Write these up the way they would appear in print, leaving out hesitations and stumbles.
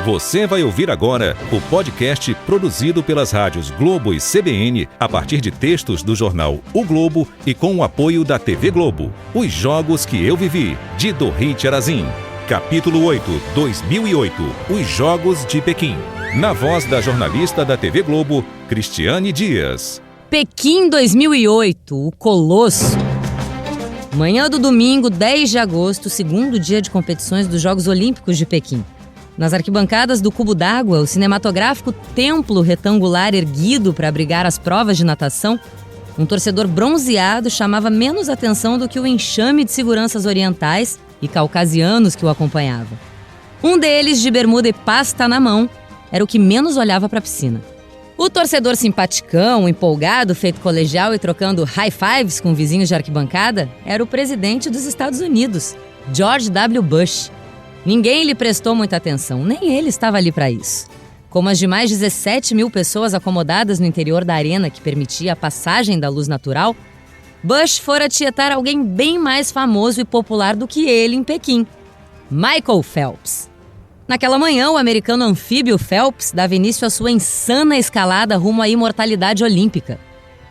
Você vai ouvir agora o podcast produzido pelas rádios Globo e CBN a partir de textos do jornal O Globo e com o apoio da TV Globo. Os Jogos que Eu Vivi, de Dorit Arazin. Capítulo 8, 2008. Os Jogos de Pequim. Na voz da jornalista da TV Globo, Cristiane Dias. Pequim 2008, o Colosso. Manhã do domingo, 10 de agosto, segundo dia de competições dos Jogos Olímpicos de Pequim. Nas arquibancadas do Cubo d'Água, o cinematográfico templo retangular erguido para abrigar as provas de natação, um torcedor bronzeado chamava menos atenção do que o enxame de seguranças orientais e caucasianos que o acompanhava. Um deles, de bermuda e pasta na mão, era o que menos olhava para a piscina. O torcedor simpaticão, empolgado, feito colegial e trocando high fives com vizinhos de arquibancada, era o presidente dos Estados Unidos, George W. Bush. Ninguém lhe prestou muita atenção, nem ele estava ali para isso. Como as demais 17 mil pessoas acomodadas no interior da arena que permitia a passagem da luz natural, Bush fora tietar alguém bem mais famoso e popular do que ele em Pequim, Michael Phelps. Naquela manhã, o americano anfíbio Phelps dava início à sua insana escalada rumo à imortalidade olímpica.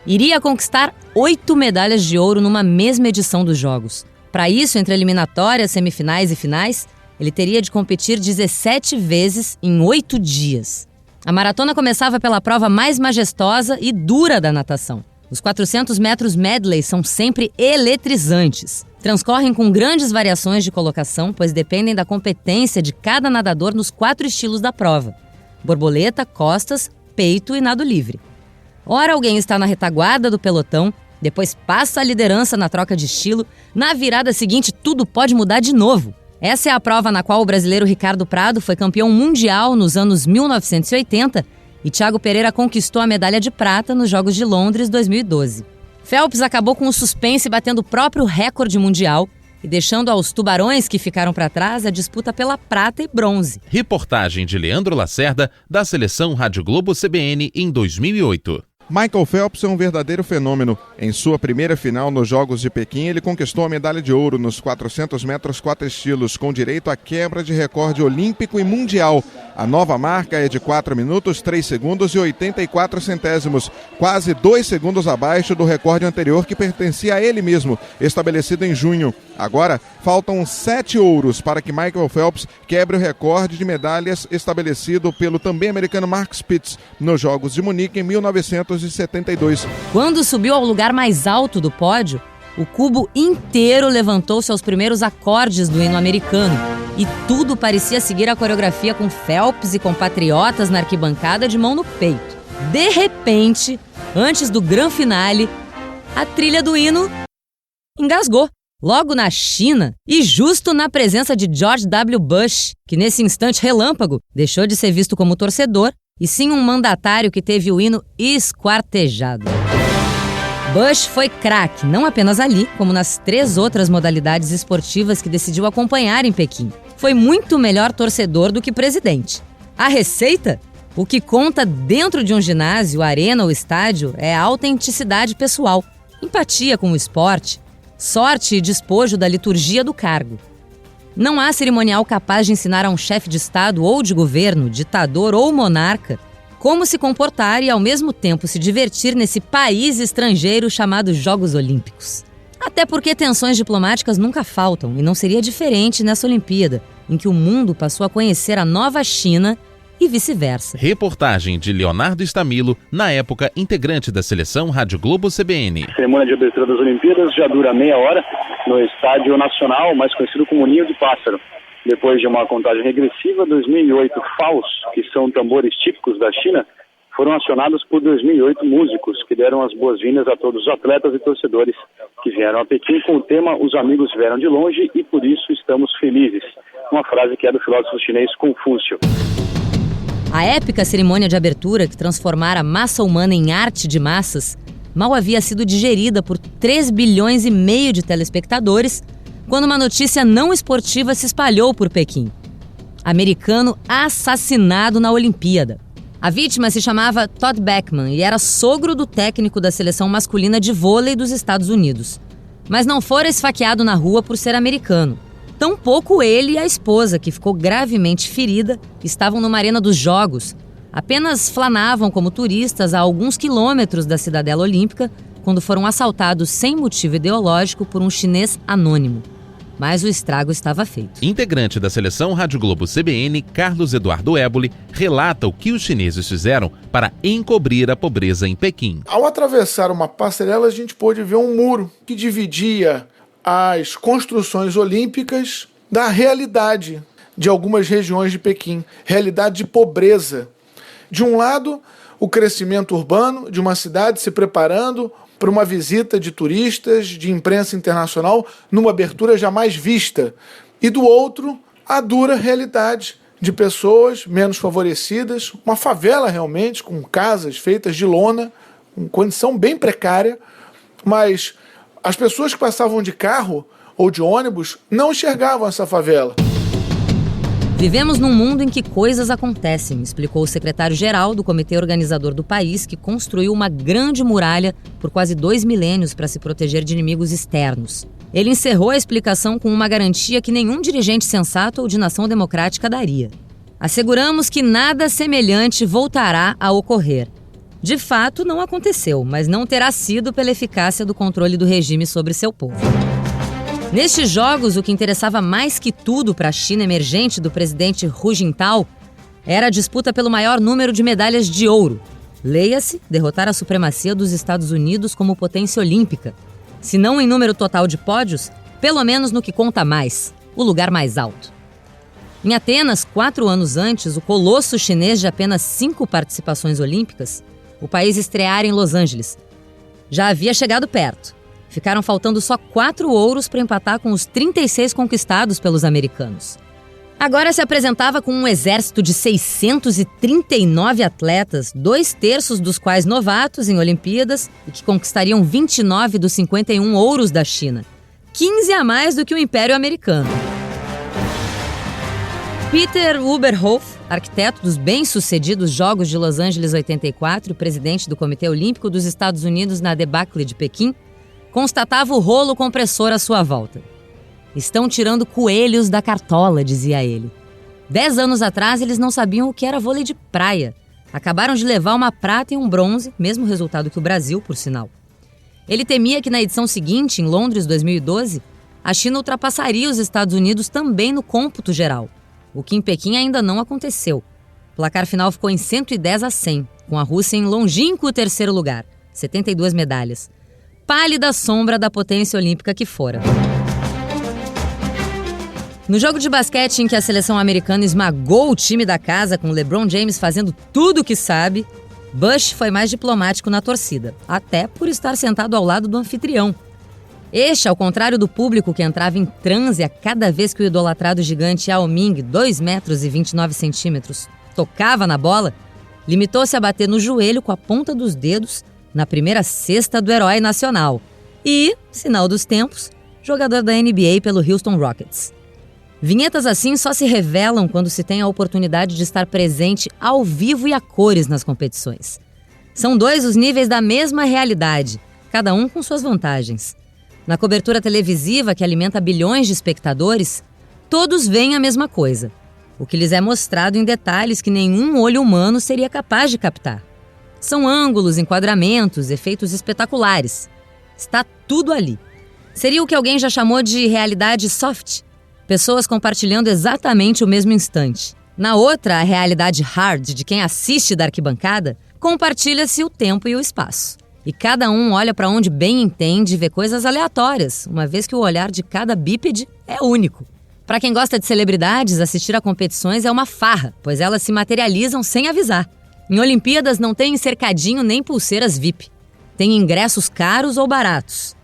Iria conquistar 8 medalhas de ouro numa mesma edição dos Jogos. Para isso, entre eliminatórias, semifinais e finais, ele teria de competir 17 vezes em 8 dias. A maratona começava pela prova mais majestosa e dura da natação. Os 400 metros medley são sempre eletrizantes. Transcorrem com grandes variações de colocação, pois dependem da competência de cada nadador nos 4 estilos da prova: borboleta, costas, peito e nado livre. Ora alguém está na retaguarda do pelotão, depois passa a liderança na troca de estilo, na virada seguinte tudo pode mudar de novo. Essa é a prova na qual o brasileiro Ricardo Prado foi campeão mundial nos anos 1980 e Thiago Pereira conquistou a medalha de prata nos Jogos de Londres 2012. Phelps acabou com o suspense batendo o próprio recorde mundial e deixando aos tubarões que ficaram para trás a disputa pela prata e bronze. Reportagem de Leandro Lacerda, da Seleção Rádio Globo CBN em 2008. Michael Phelps é um verdadeiro fenômeno. Em sua primeira final nos Jogos de Pequim, ele conquistou a medalha de ouro nos 400 metros 4 estilos, com direito à quebra de recorde olímpico e mundial. A nova marca é de 4 minutos, 3 segundos e 84 centésimos, quase 2 segundos abaixo do recorde anterior que pertencia a ele mesmo, estabelecido em junho. Agora, faltam 7 ouros para que Michael Phelps quebre o recorde de medalhas estabelecido pelo também americano Mark Spitz nos Jogos de Munique em 1972. Quando subiu ao lugar mais alto do pódio, o cubo inteiro levantou-se aos primeiros acordes do hino americano e tudo parecia seguir a coreografia com Phelps e compatriotas na arquibancada de mão no peito. De repente, antes do grande finale, a trilha do hino engasgou. Logo na China e justo na presença de George W. Bush, que nesse instante relâmpago deixou de ser visto como torcedor e sim um mandatário que teve o hino esquartejado. Bush foi craque, não apenas ali, como nas 3 outras modalidades esportivas que decidiu acompanhar em Pequim. Foi muito melhor torcedor do que presidente. A receita? O que conta dentro de um ginásio, arena ou estádio é a autenticidade pessoal, empatia com o esporte, sorte e despojo da liturgia do cargo. Não há cerimonial capaz de ensinar a um chefe de Estado ou de governo, ditador ou monarca, como se comportar e, ao mesmo tempo, se divertir nesse país estrangeiro chamado Jogos Olímpicos. Até porque tensões diplomáticas nunca faltam, e não seria diferente nessa Olimpíada, em que o mundo passou a conhecer a nova China e vice-versa. Reportagem de Leonardo Stamilo, na época integrante da Seleção Rádio Globo CBN. A cerimônia de abertura das Olimpíadas já dura meia hora no Estádio Nacional, mais conhecido como Ninho de Pássaro. Depois de uma contagem regressiva, 2008 faos, que são tambores típicos da China, foram acionados por 2008 músicos, que deram as boas-vindas a todos os atletas e torcedores que vieram a Pequim com o tema "Os amigos vieram de longe e por isso estamos felizes", uma frase que é do filósofo chinês Confúcio. A épica cerimônia de abertura, que transformara a massa humana em arte de massas, mal havia sido digerida por 3,5 bilhões de telespectadores, quando uma notícia não esportiva se espalhou por Pequim. Americano assassinado na Olimpíada. A vítima se chamava Todd Beckman e era sogro do técnico da seleção masculina de vôlei dos Estados Unidos. Mas não fora esfaqueado na rua por ser americano. Tampouco ele e a esposa, que ficou gravemente ferida, estavam numa arena dos Jogos. Apenas flanavam como turistas a alguns quilômetros da Cidadela Olímpica quando foram assaltados sem motivo ideológico por um chinês anônimo. Mas o estrago estava feito. Integrante da seleção Rádio Globo CBN, Carlos Eduardo Éboli, relata o que os chineses fizeram para encobrir a pobreza em Pequim. Ao atravessar uma passarela, a gente pôde ver um muro que dividia as construções olímpicas da realidade de algumas regiões de Pequim, realidade de pobreza. De um lado, o crescimento urbano de uma cidade se preparando para uma visita de turistas, de imprensa internacional, numa abertura jamais vista. E do outro, a dura realidade de pessoas menos favorecidas, uma favela realmente, com casas feitas de lona, com condição bem precária, mas as pessoas que passavam de carro ou de ônibus não enxergavam essa favela. Vivemos num mundo em que coisas acontecem, explicou o secretário-geral do comitê organizador do país, que construiu uma grande muralha por quase 2 milênios para se proteger de inimigos externos. Ele encerrou a explicação com uma garantia que nenhum dirigente sensato ou de nação democrática daria. Asseguramos que nada semelhante voltará a ocorrer. De fato, não aconteceu, mas não terá sido pela eficácia do controle do regime sobre seu povo. Nestes Jogos, o que interessava mais que tudo para a China emergente do presidente Hu Jintao era a disputa pelo maior número de medalhas de ouro. Leia-se, derrotar a supremacia dos Estados Unidos como potência olímpica. Se não em número total de pódios, pelo menos no que conta mais, o lugar mais alto. Em Atenas, 4 anos antes, o colosso chinês de apenas 5 participações olímpicas, o país estreara em Los Angeles. Já havia chegado perto. Ficaram faltando só 4 ouros para empatar com os 36 conquistados pelos americanos. Agora se apresentava com um exército de 639 atletas, 2/3 dos quais novatos em Olimpíadas e que conquistariam 29 dos 51 ouros da China, 15 a mais do que o Império Americano. Peter Uberhof, arquiteto dos bem-sucedidos Jogos de Los Angeles 84 e presidente do Comitê Olímpico dos Estados Unidos na debacle de Pequim, constatava o rolo compressor à sua volta. Estão tirando coelhos da cartola, dizia ele. 10 anos atrás, eles não sabiam o que era vôlei de praia. Acabaram de levar uma prata e um bronze, mesmo resultado que o Brasil, por sinal. Ele temia que na edição seguinte, em Londres 2012, a China ultrapassaria os Estados Unidos também no cômputo geral, o que em Pequim ainda não aconteceu. O placar final ficou em 110 a 100, com a Rússia em longínquo terceiro lugar, 72 medalhas. Pálida sombra da potência olímpica que fora. No jogo de basquete em que a seleção americana esmagou o time da casa com LeBron James fazendo tudo o que sabe, Bush foi mais diplomático na torcida, até por estar sentado ao lado do anfitrião. Este, ao contrário do público que entrava em transe a cada vez que o idolatrado gigante Yao Ming, 2 metros e 29 centímetros, tocava na bola, limitou-se a bater no joelho com a ponta dos dedos na primeira cesta do herói nacional e, sinal dos tempos, jogador da NBA pelo Houston Rockets. Vinhetas assim só se revelam quando se tem a oportunidade de estar presente ao vivo e a cores nas competições. São 2 os níveis da mesma realidade, cada um com suas vantagens. Na cobertura televisiva que alimenta bilhões de espectadores, todos veem a mesma coisa, o que lhes é mostrado em detalhes que nenhum olho humano seria capaz de captar. São ângulos, enquadramentos, efeitos espetaculares. Está tudo ali. Seria o que alguém já chamou de realidade soft. Pessoas compartilhando exatamente o mesmo instante. Na outra, a realidade hard de quem assiste da arquibancada, compartilha-se o tempo e o espaço. E cada um olha para onde bem entende e vê coisas aleatórias, uma vez que o olhar de cada bípede é único. Para quem gosta de celebridades, assistir a competições é uma farra, pois elas se materializam sem avisar. Em Olimpíadas não tem cercadinho nem pulseiras VIP. Tem ingressos caros ou baratos.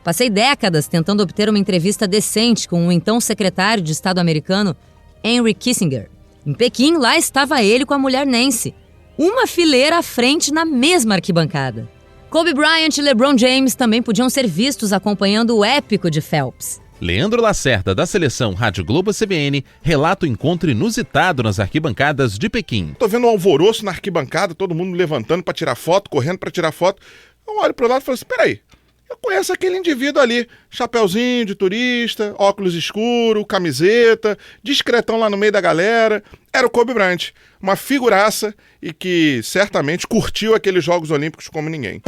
Passei décadas tentando obter uma entrevista decente com o então secretário de Estado americano, Henry Kissinger. Em Pequim, lá estava ele com a mulher Nancy. Uma fileira à frente na mesma arquibancada. Kobe Bryant e LeBron James também podiam ser vistos acompanhando o épico de Phelps. Leandro Lacerda, da seleção Rádio Globo CBN, relata o encontro inusitado nas arquibancadas de Pequim. Tô vendo um alvoroço na arquibancada, todo mundo levantando para tirar foto, correndo para tirar foto. Eu olho pro lado e falo assim, peraí, Eu conheço aquele indivíduo ali, chapeuzinho de turista, óculos escuro, camiseta, discretão lá no meio da galera. Era o Kobe Bryant, uma figuraça e que certamente curtiu aqueles Jogos Olímpicos como ninguém.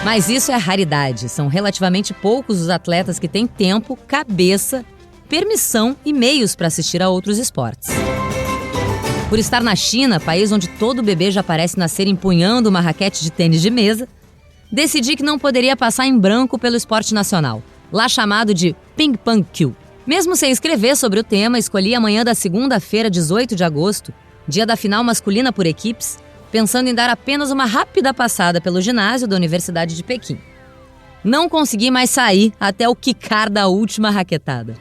Mas isso é raridade. São relativamente poucos os atletas que têm tempo, cabeça, permissão e meios para assistir a outros esportes. Por estar na China, país onde todo bebê já parece nascer empunhando uma raquete de tênis de mesa, decidi que não poderia passar em branco pelo esporte nacional, lá chamado de Ping Pong Q. Mesmo sem escrever sobre o tema, escolhi a manhã da segunda-feira, 18 de agosto, dia da final masculina por equipes, pensando em dar apenas uma rápida passada pelo ginásio da Universidade de Pequim. Não consegui mais sair até o quicar da última raquetada.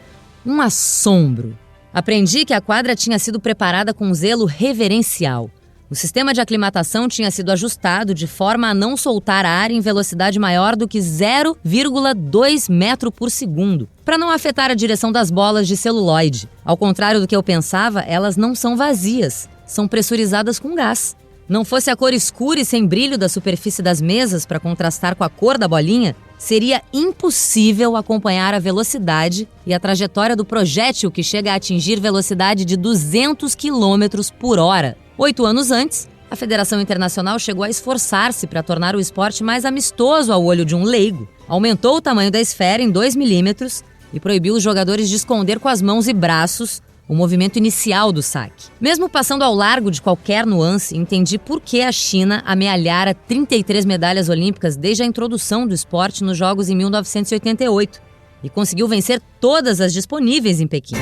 Um assombro. Aprendi que a quadra tinha sido preparada com zelo reverencial. O sistema de aclimatação tinha sido ajustado de forma a não soltar ar em velocidade maior do que 0,2 metro por segundo, para não afetar a direção das bolas de celuloide. Ao contrário do que eu pensava, elas não são vazias, são pressurizadas com gás. Não fosse a cor escura e sem brilho da superfície das mesas para contrastar com a cor da bolinha, seria impossível acompanhar a velocidade e a trajetória do projétil que chega a atingir velocidade de 200 km por hora. 8 anos antes, a Federação Internacional chegou a esforçar-se para tornar o esporte mais amistoso ao olho de um leigo. Aumentou o tamanho da esfera em 2 milímetros e proibiu os jogadores de esconder com as mãos e braços o movimento inicial do saque. Mesmo passando ao largo de qualquer nuance, entendi por que a China amealhara 33 medalhas olímpicas desde a introdução do esporte nos Jogos em 1988 e conseguiu vencer todas as disponíveis em Pequim.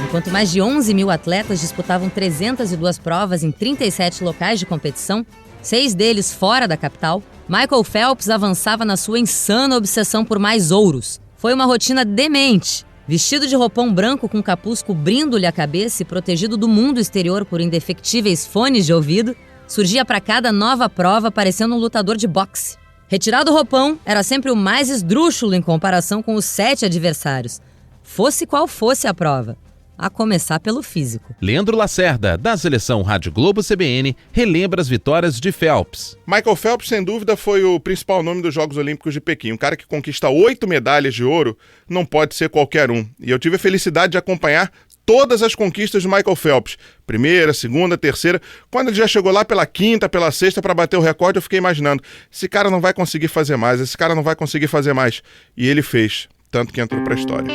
Enquanto mais de 11 mil atletas disputavam 302 provas em 37 locais de competição, 6 deles fora da capital, Michael Phelps avançava na sua insana obsessão por mais ouros. Foi uma rotina demente. Vestido de roupão branco com capuz cobrindo-lhe a cabeça e protegido do mundo exterior por indefectíveis fones de ouvido, surgia para cada nova prova parecendo um lutador de boxe. Retirado o roupão, era sempre o mais esdrúxulo em comparação com os 7 adversários, fosse qual fosse a prova. A começar pelo físico. Leandro Lacerda, da seleção Rádio Globo CBN, relembra as vitórias de Phelps. Michael Phelps, sem dúvida, foi o principal nome dos Jogos Olímpicos de Pequim. Um cara que conquista 8 medalhas de ouro não pode ser qualquer um. E eu tive a felicidade de acompanhar todas as conquistas de Michael Phelps. Primeira, segunda, terceira. Quando ele já chegou lá pela quinta, pela sexta para bater o recorde, eu fiquei imaginando, esse cara não vai conseguir fazer mais, esse cara não vai conseguir fazer mais. E ele fez, tanto que entrou para a história.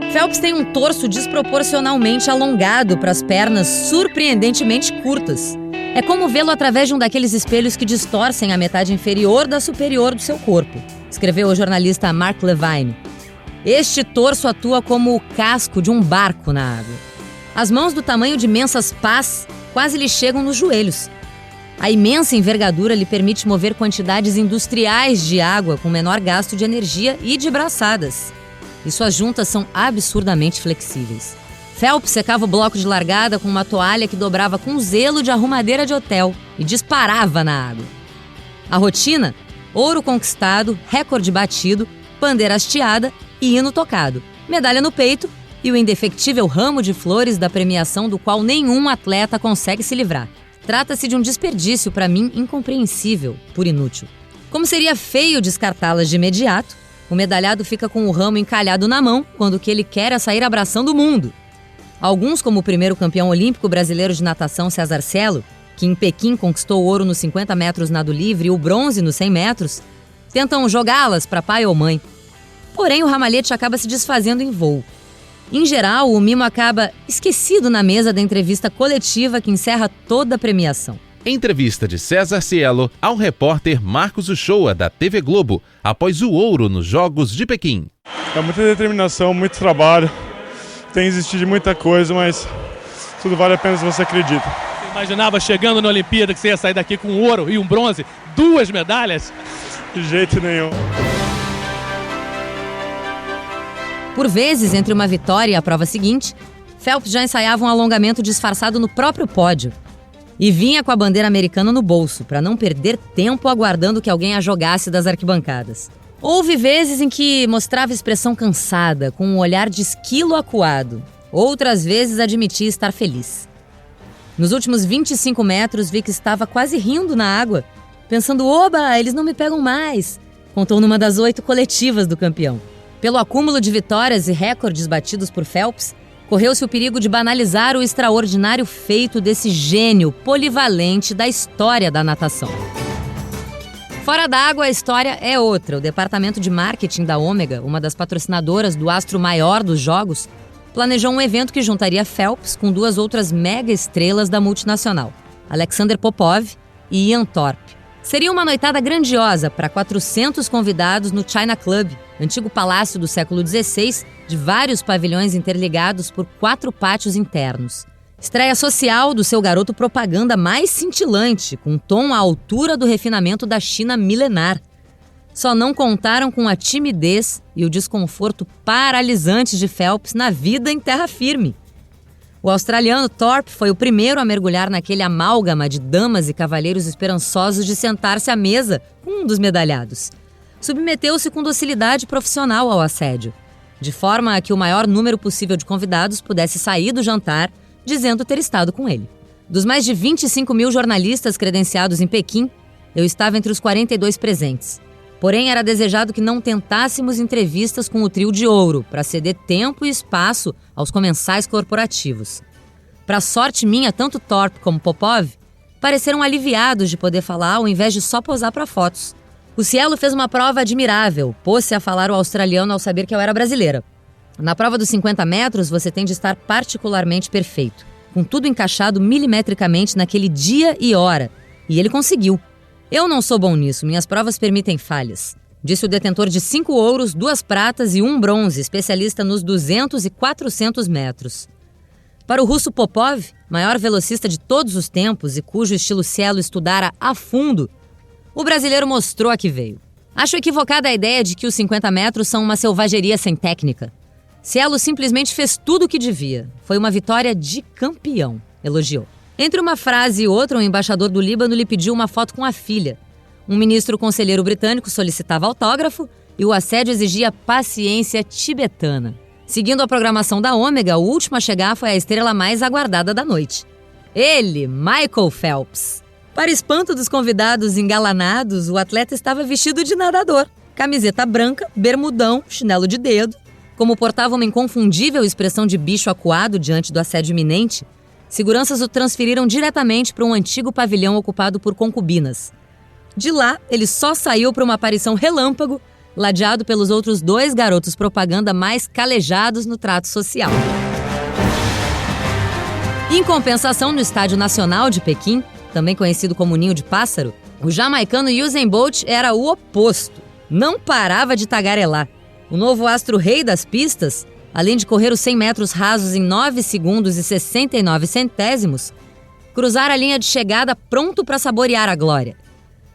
Phelps tem um torso desproporcionalmente alongado para as pernas surpreendentemente curtas. É como vê-lo através de um daqueles espelhos que distorcem a metade inferior da superior do seu corpo, escreveu o jornalista Mark Levine. Este torso atua como o casco de um barco na água. As mãos do tamanho de imensas pás quase lhe chegam nos joelhos. A imensa envergadura lhe permite mover quantidades industriais de água com menor gasto de energia e de braçadas. E suas juntas são absurdamente flexíveis. Phelps secava o bloco de largada com uma toalha que dobrava com zelo de arrumadeira de hotel e disparava na água. A rotina? Ouro conquistado, recorde batido, bandeira hasteada e hino tocado, medalha no peito e o indefectível ramo de flores da premiação do qual nenhum atleta consegue se livrar. Trata-se de um desperdício, para mim, incompreensível, por inútil. Como seria feio descartá-las de imediato, o medalhado fica com o ramo encalhado na mão quando o que ele quer é sair abraçando o mundo. Alguns, como o primeiro campeão olímpico brasileiro de natação César Cielo, que em Pequim conquistou o ouro nos 50 metros nado livre e o bronze nos 100 metros, tentam jogá-las para pai ou mãe. Porém, o ramalhete acaba se desfazendo em voo. Em geral, o mimo acaba esquecido na mesa da entrevista coletiva que encerra toda a premiação. Entrevista de César Cielo ao repórter Marcos Uchoa, da TV Globo, após o ouro nos Jogos de Pequim. É muita determinação, muito trabalho, tem existido muita coisa, mas tudo vale a pena se você acredita. Você imaginava chegando na Olimpíada que você ia sair daqui com um ouro e um bronze, 2 medalhas? De jeito nenhum. Por vezes, entre uma vitória e a prova seguinte, Phelps já ensaiava um alongamento disfarçado no próprio pódio. E vinha com a bandeira americana no bolso, para não perder tempo aguardando que alguém a jogasse das arquibancadas. Houve vezes em que mostrava expressão cansada, com um olhar de esquilo acuado. Outras vezes admitia estar feliz. Nos últimos 25 metros vi que estava quase rindo na água, pensando, oba, eles não me pegam mais, contou numa das 8 coletivas do campeão. Pelo acúmulo de vitórias e recordes batidos por Phelps, correu-se o perigo de banalizar o extraordinário feito desse gênio polivalente da história da natação. Fora d'água, a história é outra. O departamento de marketing da Ômega, uma das patrocinadoras do astro maior dos Jogos, planejou um evento que juntaria Phelps com 2 outras mega estrelas da multinacional, Alexander Popov e Ian Thorpe. Seria uma noitada grandiosa para 400 convidados no China Club, antigo palácio do século XVI, de vários pavilhões interligados por 4 pátios internos. Estreia social do seu garoto propaganda mais cintilante, com um tom à altura do refinamento da China milenar. Só não contaram com a timidez e o desconforto paralisante de Phelps na vida em terra firme. O australiano Thorpe foi o primeiro a mergulhar naquele amálgama de damas e cavalheiros esperançosos de sentar-se à mesa com um dos medalhados. Submeteu-se com docilidade profissional ao assédio, de forma a que o maior número possível de convidados pudesse sair do jantar dizendo ter estado com ele. Dos mais de 25 mil jornalistas credenciados em Pequim, eu estava entre os 42 presentes. Porém, era desejado que não tentássemos entrevistas com o trio de ouro, para ceder tempo e espaço aos comensais corporativos. Para sorte minha, tanto Thorpe como Popov pareceram aliviados de poder falar ao invés de só posar para fotos. O Cielo fez uma prova admirável, pôs-se a falar o australiano ao saber que eu era brasileira. Na prova dos 50 metros, você tem de estar particularmente perfeito, com tudo encaixado milimetricamente naquele dia e hora. E ele conseguiu. Eu não sou bom nisso, minhas provas permitem falhas, disse o detentor de 5 ouros, 2 pratas e 1 bronze, especialista nos 200 e 400 metros. Para o russo Popov, maior velocista de todos os tempos e cujo estilo Cielo estudara a fundo, o brasileiro mostrou a que veio. Acho equivocada a ideia de que os 50 metros são uma selvageria sem técnica. Cielo simplesmente fez tudo o que devia. Foi uma vitória de campeão, elogiou. Entre uma frase e outra, o embaixador do Líbano lhe pediu uma foto com a filha. Um ministro conselheiro britânico solicitava autógrafo e o assédio exigia paciência tibetana. Seguindo a programação da Ômega, o último a chegar foi a estrela mais aguardada da noite. Ele, Michael Phelps. Para espanto dos convidados engalanados, o atleta estava vestido de nadador. Camiseta branca, bermudão, chinelo de dedo. Como portava uma inconfundível expressão de bicho acuado diante do assédio iminente, seguranças o transferiram diretamente para um antigo pavilhão ocupado por concubinas. De lá, ele só saiu para uma aparição relâmpago, ladeado pelos outros 2 garotos propaganda mais calejados no trato social. Em compensação, no Estádio Nacional de Pequim, também conhecido como Ninho de Pássaro, o jamaicano Usain Bolt era o oposto. Não parava de tagarelar. O novo astro rei das pistas, além de correr os 100 metros rasos em 9 segundos e 69 centésimos, cruzara a linha de chegada pronto para saborear a glória.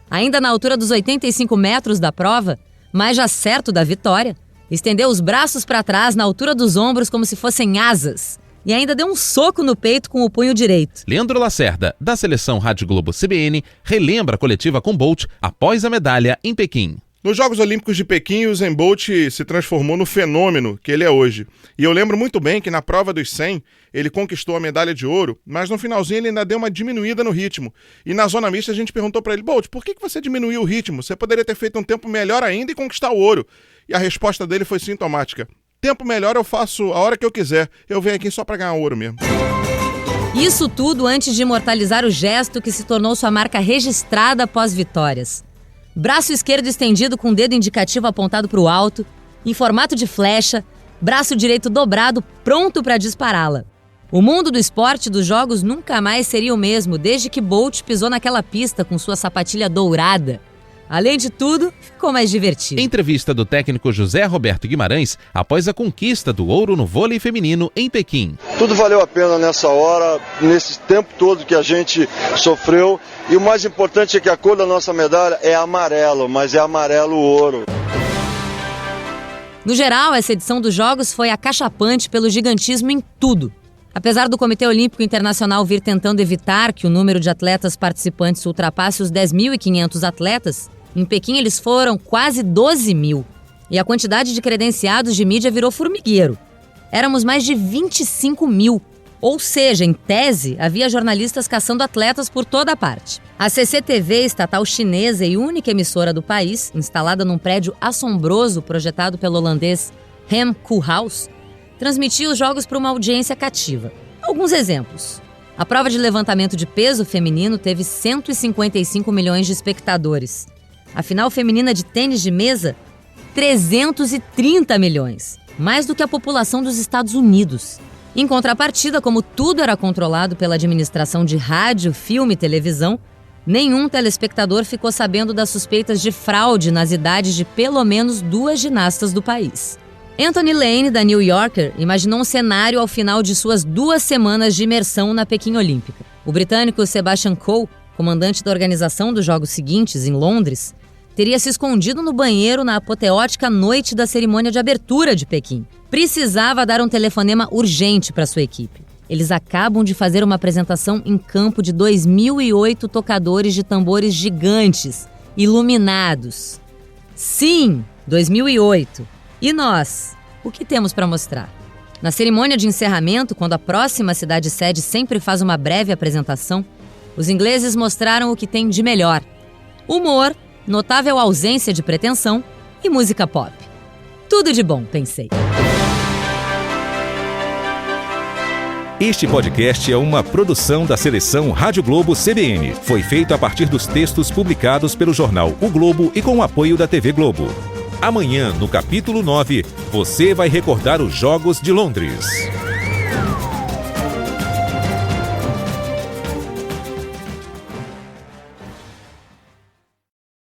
Ainda na altura dos 85 metros da prova, mas já certo da vitória, estendeu os braços para trás na altura dos ombros como se fossem asas e ainda deu um soco no peito com o punho direito. Leandro Lacerda, da seleção Rádio Globo CBN, relembra a coletiva com Bolt após a medalha em Pequim. Nos Jogos Olímpicos de Pequim, o Usain Bolt se transformou no fenômeno que ele é hoje. E eu lembro muito bem que na prova dos 100, ele conquistou a medalha de ouro, mas no finalzinho ele ainda deu uma diminuída no ritmo. E na zona mista a gente perguntou para ele, Bolt, por que você diminuiu o ritmo? Você poderia ter feito um tempo melhor ainda e conquistar o ouro. E a resposta dele foi sintomática. Tempo melhor eu faço a hora que eu quiser. Eu venho aqui só para ganhar ouro mesmo. Isso tudo antes de imortalizar o gesto que se tornou sua marca registrada após vitórias. Braço esquerdo estendido com o dedo indicativo apontado para o alto, em formato de flecha, braço direito dobrado, pronto para dispará-la. O mundo do esporte e dos jogos nunca mais seria o mesmo desde que Bolt pisou naquela pista com sua sapatilha dourada. Além de tudo, ficou mais divertido. Entrevista do técnico José Roberto Guimarães após a conquista do ouro no vôlei feminino em Pequim. Tudo valeu a pena nessa hora, nesse tempo todo que a gente sofreu. E o mais importante é que a cor da nossa medalha é amarelo, mas é amarelo-ouro. No geral, essa edição dos Jogos foi acachapante pelo gigantismo em tudo. Apesar do Comitê Olímpico Internacional vir tentando evitar que o número de atletas participantes ultrapasse os 10.500 atletas, em Pequim eles foram quase 12 mil. E a quantidade de credenciados de mídia virou formigueiro. Éramos mais de 25 mil. Ou seja, em tese, havia jornalistas caçando atletas por toda parte. A CCTV, estatal chinesa e única emissora do país, instalada num prédio assombroso projetado pelo holandês Rem Koolhaas, transmitia os jogos para uma audiência cativa. Alguns exemplos. A prova de levantamento de peso feminino teve 155 milhões de espectadores. A final feminina de tênis de mesa, 330 milhões. Mais do que a população dos Estados Unidos. Em contrapartida, como tudo era controlado pela administração de rádio, filme e televisão, nenhum telespectador ficou sabendo das suspeitas de fraude nas idades de pelo menos 2 ginastas do país. Anthony Lane, da New Yorker, imaginou um cenário ao final de suas 2 semanas de imersão na Pequim Olímpica. O britânico Sebastian Coe, comandante da organização dos Jogos seguintes, em Londres, teria se escondido no banheiro na apoteótica noite da cerimônia de abertura de Pequim. Precisava dar um telefonema urgente para sua equipe. Eles acabam de fazer uma apresentação em campo de 2.008 tocadores de tambores gigantes, iluminados. Sim, 2008. E nós? O que temos para mostrar? Na cerimônia de encerramento, quando a próxima cidade-sede sempre faz uma breve apresentação, os ingleses mostraram o que tem de melhor: humor, notável ausência de pretensão e música pop. Tudo de bom, pensei. Este podcast é uma produção da seleção Rádio Globo CBN. Foi feito a partir dos textos publicados pelo jornal O Globo e com o apoio da TV Globo. Amanhã, no capítulo 9, você vai recordar os Jogos de Londres.